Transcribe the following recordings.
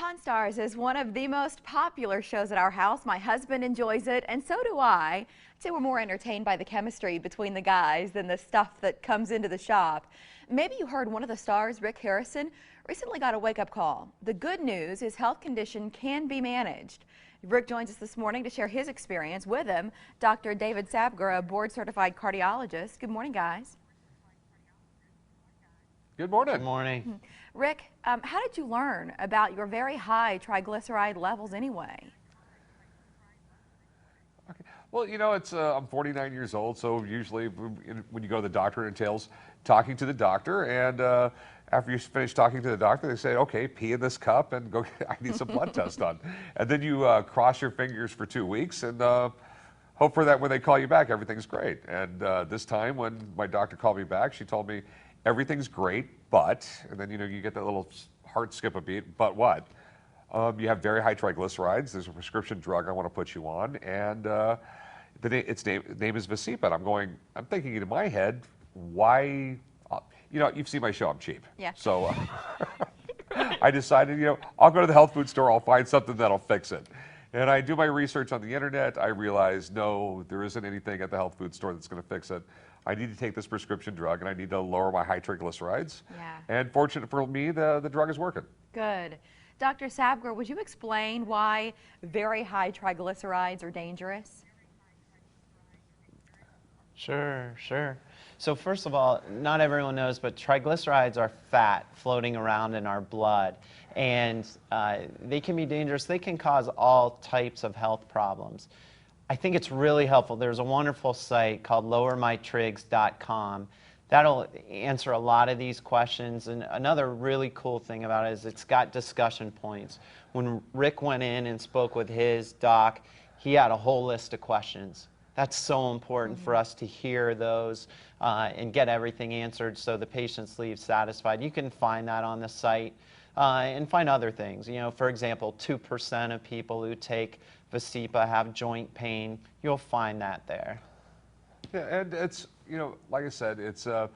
Pawn Stars is one of the most popular shows at our house. My husband enjoys it, and so do I. I'd say we're more entertained by the chemistry between the guys than the stuff that comes into the shop. Maybe you heard one of the stars, Rick Harrison, recently got a wake-up call. The good news is health condition can be managed. Rick joins us this morning to share his experience. With him, Dr. David Sabger, a board-certified cardiologist. Good morning, guys. Good morning. Good morning. Rick, how did you learn about your very high triglyceride levels anyway? Okay. Well, you know, I'm 49 years old, so usually when you go to the doctor, it entails talking to the doctor, and after you finish talking to the doctor, they say, okay, pee in this cup and go, I need some blood tests done. And then you cross your fingers for 2 weeks and hope for that when they call you back, everything's great. And this time when my doctor called me back, she told me, everything's great, but, and then, you know, you get that little heart skip a beat, but what? You have very high triglycerides. There's a prescription drug I want to put you on, and its name is Vascepa. And I'm thinking in my head, why, you know, you've seen my show, I'm cheap. Yeah. So I decided, you know, I'll go to the health food store, I'll find something that'll fix it. And I do my research on the internet. I realize, no, there isn't anything at the health food store that's going to fix it. I need to take this prescription drug, and I need to lower my high triglycerides. Yeah. And fortunate for me, the drug is working. Good. Dr. Sabger, would you explain why very high triglycerides are dangerous? Sure. So first of all, not everyone knows, but triglycerides are fat floating around in our blood, and they can be dangerous. They can cause all types of health problems. I think it's really helpful. There's a wonderful site called lowermytrigs.com. That'll answer a lot of these questions. And another really cool thing about it is it's got discussion points. When Rick went in and spoke with his doc, he had a whole list of questions. That's so important for us to hear those and get everything answered so the patients leave satisfied. You can find that on the site and find other things. You know, for example, 2% of people who take Vascepa have joint pain. You'll find that there. Yeah, and it's, you know, like I said, the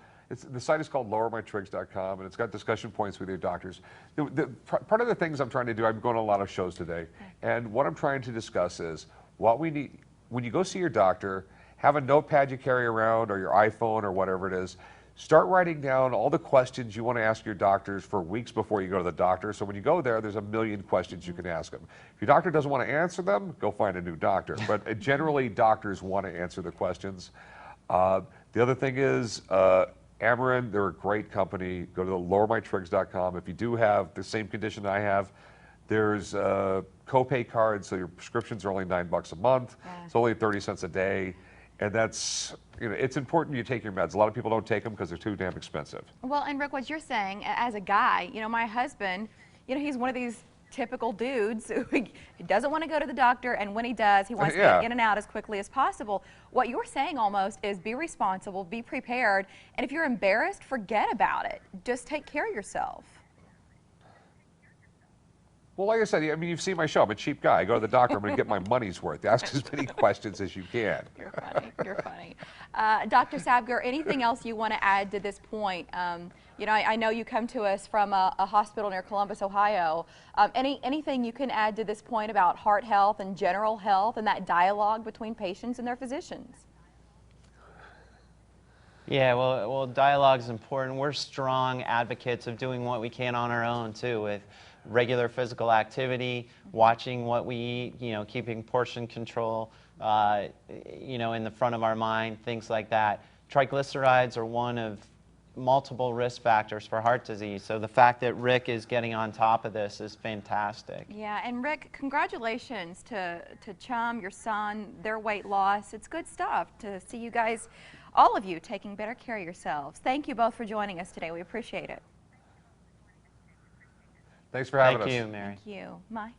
site is called lowermytrigs.com, and it's got discussion points with your doctors. Part of the things I'm trying to do, I'm going to a lot of shows today, and what I'm trying to discuss is what we need. When you go see your doctor, have a notepad you carry around or your iPhone or whatever it is. Start writing down all the questions you want to ask your doctors for weeks before you go to the doctor. So when you go there, there's a million questions you can ask them. If your doctor doesn't want to answer them, go find a new doctor. But generally, doctors want to answer the questions. The other thing is, Amarin, they're a great company. Go to the lowermytrigs.com. If you do have the same condition I have, there's copay cards, so your prescriptions are only $9 a month. Yeah. It's only 30 cents a day. And that's, you know, it's important you take your meds. A lot of people don't take them because they're too damn expensive. Well, and Rick, what you're saying, as a guy, you know, my husband, you know, he's one of these typical dudes who he doesn't want to go to the doctor, and when he does, he wants to get in and out as quickly as possible. What you're saying almost is be responsible, be prepared, and if you're embarrassed, forget about it. Just take care of yourself. Well, like I said, I mean, you've seen my show. I'm a cheap guy. I go to the doctor. I'm going to get my money's worth. Ask as many questions as you can. You're funny. You're funny. Dr. Sabger, anything else you want to add to this point? You know, I know you come to us from a hospital near Columbus, Ohio. Anything you can add to this point about heart health and general health and that dialogue between patients and their physicians? Yeah, well, dialogue is important. We're strong advocates of doing what we can on our own, too, with regular physical activity, watching what we eat, you know, keeping portion control, you know, in the front of our mind, things like that. Triglycerides are one of multiple risk factors for heart disease, so the fact that Rick is getting on top of this is fantastic. Yeah, and Rick, congratulations to Chum, your son, their weight loss. It's good stuff to see you guys, all of you, taking better care of yourselves. Thank you both for joining us today. We appreciate it. Thanks for having us. Thank you, Mary. Thank you. Mike?